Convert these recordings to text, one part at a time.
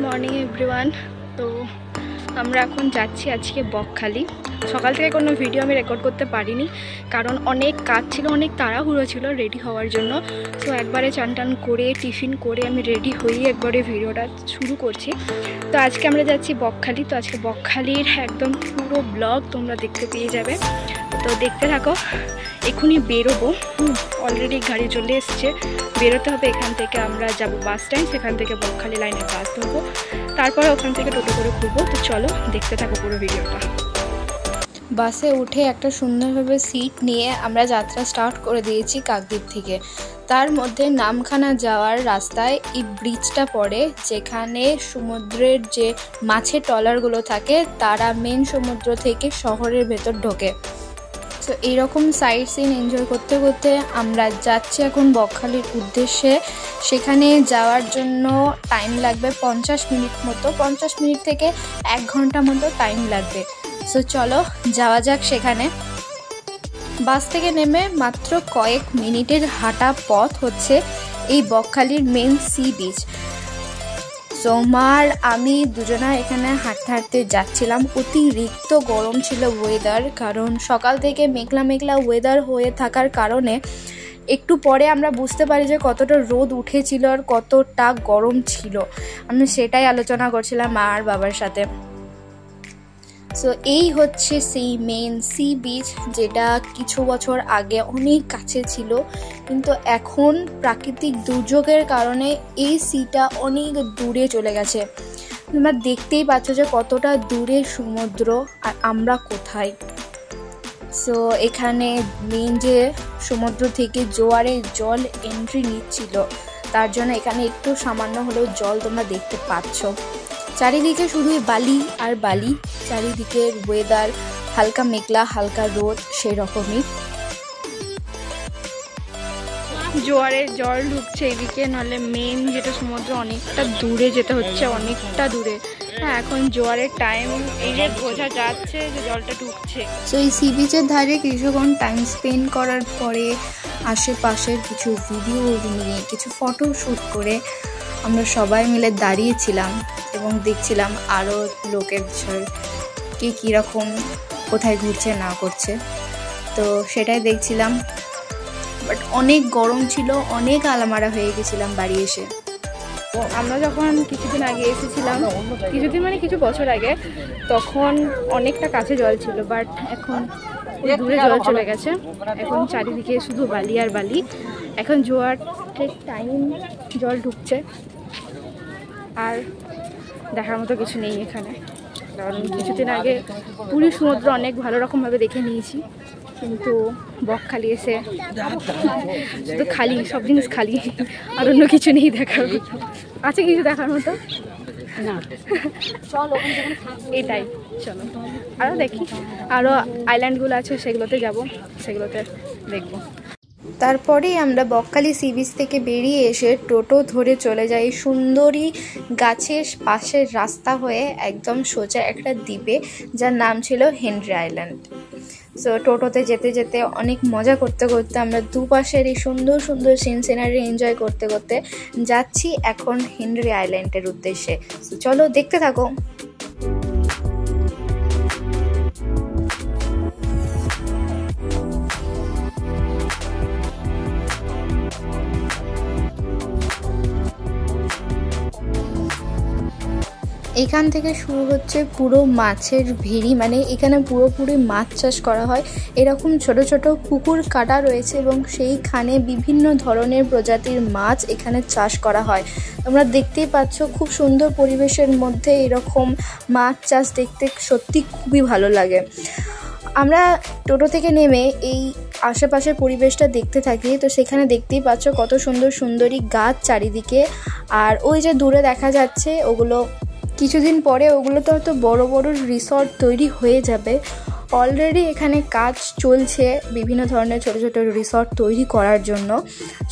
Morning everyone. তো আমরা এখন যাচ্ছি আজকে বকখালি। সকাল থেকে কোনো ভিডিও আমি রেকর্ড করতে পারিনি, কারণ অনেক কাজ ছিল, অনেক তাড়াহুড়ো ছিল রেডি হওয়ার জন্য। তো একবারে চান টান করে টিফিন করে আমি রেডি হয়ে একবারে ভিডিওটা শুরু করছি। তো আজকে আমরা যাচ্ছি বকখালি। তো আজকে বকখালির একদম পুরো ব্লগ তোমরা দেখতে পেয়ে যাবে। তো দেখতে থাকো। এখনই বেরোবো, অলরেডি গাড়ি চলে এসছে, বেরোতে হবে। এখান থেকে আমরা যাব বাস স্ট্যান্ড, সেখান থেকে বকখালি লাইনের বাস ধরবো, তারপরে ওখান থেকে টোটো করে ঘুরবো। তো চলো দেখতে থাকো পুরো ভিডিওটা। বাসে উঠে একটা সুন্দরভাবে সিট নিয়ে আমরা যাত্রা স্টার্ট করে দিয়েছি কাকদ্বীপ থেকে। তার মধ্যে নামখানা যাওয়ার রাস্তায় এই ব্রিজটা পড়ে, যেখানে সমুদ্রের যে মাছের ট্রলারগুলো থাকে তারা মেন সমুদ্র থেকে শহরের ভেতর ঢোকে। তো এইরকম সাইট সিন এনজয় করতে করতে আমরা যাচ্ছি এখন বকখালির উদ্দেশ্যে। সেখানে যাওয়ার জন্য টাইম লাগবে 50 মিনিট মতো, 50 মিনিট থেকে 1 ঘন্টা মতো টাইম লাগবে। সো চলো যাওয়া যাক সেখানে। বাস থেকে নেমে মাত্র কয়েক মিনিটের হাঁটা পথ হচ্ছে এই বকখালির মেন সি বিচ। সোমার আমি দুজনা এখানে হাঁটতে হাঁটতে যাচ্ছিলাম। অতিরিক্ত গরম ছিল ওয়েদার, কারণ সকাল থেকে মেঘলা মেঘলা ওয়েদার হয়ে থাকার কারণে একটু পরে আমরা বুঝতে পারি যে কতটা রোদ উঠেছিল আর কতটা গরম ছিল। আমি সেটাই আলোচনা করছিলাম মা আর বাবার সাথে। সো এই হচ্ছে সেই মেন সি বিচ, যেটা কিছু বছর আগে অনেক কাছে ছিল, কিন্তু এখন প্রাকৃতিক দুর্যোগের কারণে এই সিটা অনেক দূরে চলে গেছে। তোমরা দেখতেই পাচ্ছ যে কতটা দূরে সমুদ্র আর আমরা কোথায়। সো এখানে মেন যে সমুদ্র থেকে জোয়ারের জল এন্ট্রি নিচ্ছিল, তার জন্য এখানে একটু সামান্য হলেও জল তোমরা দেখতে পাচ্ছ। চারিদিকে শুধুই বালি আর বালি, চারিদিকের ওয়েদার হালকা মেঘলা হালকা রোদ, সেই রকমই। জোয়ারের জল ঢুকছে এদিকে, নাহলে মেন যেটা সমুদ্র অনেকটা দূরে যেতে হচ্ছে, অনেকটা দূরে। হ্যাঁ, এখন জোয়ারের টাইম, এই যে বোঝা যাচ্ছে যে জলটা ঢুকছে। তো এই সি বিচের ধারে কিছুক্ষণ টাইম স্পেন্ড করার পরে আশেপাশের কিছু ভিডিও নিয়ে কিছু ফটো শ্যুট করে আমরা সবাই মিলে দাঁড়িয়েছিলাম এবং দেখছিলাম আরও লোকের বিষয় কে কীরকম কোথায় ঘুরছে না করছে। তো সেটাই দেখছিলাম। বাট অনেক গরম ছিল, অনেক আলামারা হয়ে গেছিলাম বাড়ি এসে। আমরা যখন কিছুদিন আগে এসেছিলাম, কিছুদিন মানে কিছু বছর আগে, তখন অনেকটা কাছে জল ছিল, বাট এখন দূরে জল চলে গেছে। এখন চারিদিকে শুধু বালি আর বালি। এখন জোয়ারের টাইম, জল ঢুকছে, আর দেখার মতো কিছু নেই এখানে। কারণ কিছুদিন আগে পুরী সমুদ্র অনেক ভালো রকমভাবে দেখে নিয়েছি, কিন্তু বকখালি এসে শুধু খালি, সব জিনিস খালি, আর অন্য কিছু নেই দেখার মতো। আছে কিছু দেখার মতো না, এটাই। চলো আরও দেখি, আরও আইল্যান্ডগুলো আছে সেগুলোতে যাব, সেগুলোতে দেখব। তারপরেই আমরা বকখালি সি বিচ থেকে বেরিয়ে এসে টোটো ধরে চলে যাই সুন্দরী গাছের পাশের রাস্তা হয়ে একদম সোজা একটা দ্বীপে, যার নাম ছিল হেনরি আইল্যান্ড। সো টোটোতে যেতে যেতে অনেক মজা করতে করতে আমরা দুপাশের এই সুন্দর সুন্দর সিনারি এনজয় করতে করতে যাচ্ছি এখন হেনরি আইল্যান্ডের উদ্দেশ্যে। সো চলো দেখতে থাকো। এখান থেকে শুরু হচ্ছে পুরো মাছের ভেড়ি, মানে এখানে পুরোপুরি মাছ চাষ করা হয়। এরকম ছোট ছোট পুকুর কাটা রয়েছে এবং সেইখানে বিভিন্ন ধরনের প্রজাতির মাছ এখানে চাষ করা হয়। তোমরা দেখতেই পাচ্ছ, খুব সুন্দর পরিবেশের মধ্যে এরকম মাছ চাষ দেখতে সত্যি খুবই ভালো লাগে। আমরা টোটো থেকে নেমে এই আশেপাশের পরিবেশটা দেখতে থাকি। তো সেখানে দেখতেই পাচ্ছ কত সুন্দর সুন্দরী গাছ চারিদিকে, আর ওই যে দূরে দেখা যাচ্ছে ওগুলো কিছুদিন পরে ওগুলোতে হয়তো বড় বড় রিসর্ট তৈরি হয়ে যাবে। অলরেডি এখানে কাজ চলছে বিভিন্ন ধরনের ছোট ছোট রিসর্ট তৈরি করার জন্য।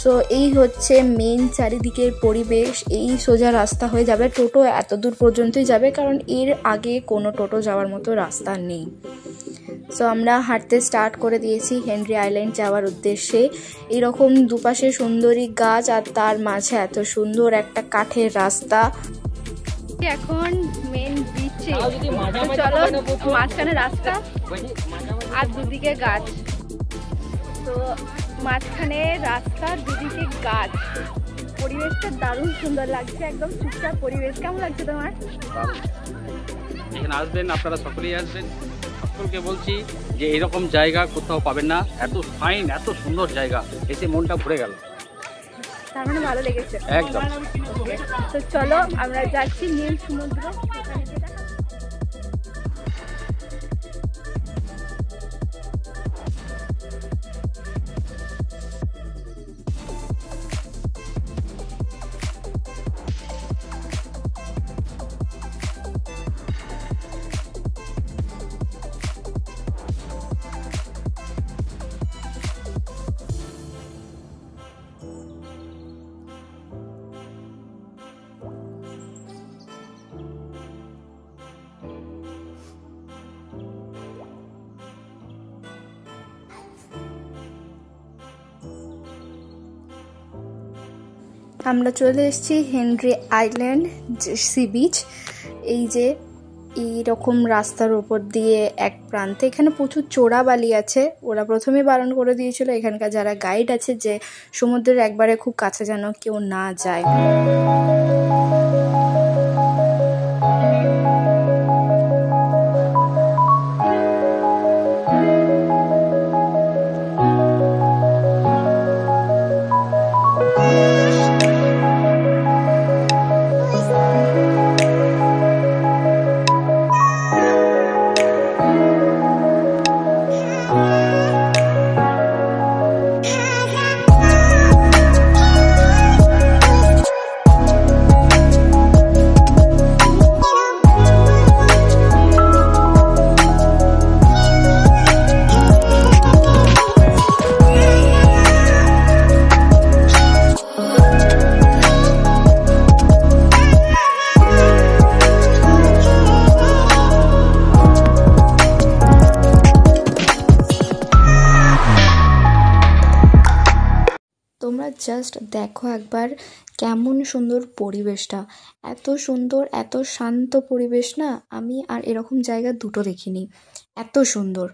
সো এই হচ্ছে মেন চারিদিকের পরিবেশ। এই সোজা রাস্তা হয়ে যাবে, টোটো এত দূর পর্যন্তই যাবে, কারণ এর আগে কোনো টোটো যাওয়ার মতো রাস্তা নেই। সো আমরা হাঁটতে স্টার্ট করে দিয়েছি হেনরি আইল্যান্ড যাওয়ার উদ্দেশ্যে। এরকম দুপাশে সুন্দরী গাছ আর তার মাঝে এত সুন্দর একটা কাঠের রাস্তা। এখন মেন বিচে, চলো মাঝখানে রাস্তা আর দুদিকে গাছ, তো মাঝখানে রাস্তা দুদিকে গাছ, পরিবেশটা দারুণ সুন্দর লাগছে, একদম চুপচাপ পরিবেশ। কেমন লাগছে তোমার? এখানে আসবেন, আপনারা সকলেই আসবেন। সকলকে বলছি যে এরকম জায়গা কোথাও পাবেন না, এত ফাইন, এত সুন্দর জায়গা, এসে মনটা ভরে গেল। তার মানে ভালো লেগেছে একদম। তো চলো আমরা যাচ্ছি নীল সমুদ্র। আমরা চলে এসেছি হেনরি আইল্যান্ড সি বিচ। এই যে এইরকম রাস্তার উপর দিয়ে এক প্রান্তে, এখানে প্রচুর চোরাবালি আছে। ওরা প্রথমে বারণ করে দিয়েছিল এখানকার যারা গাইড আছে যে সমুদ্রের একবারে খুব কাছে যেন কেউ না যায়। তোমরা জাস্ট দেখো একবার কেমন সুন্দর পরিবেশটা, এত সুন্দর, এত শান্ত পরিবেশ না, আমি আর এরকম জায়গা দুটো দেখিনি, এত সুন্দর।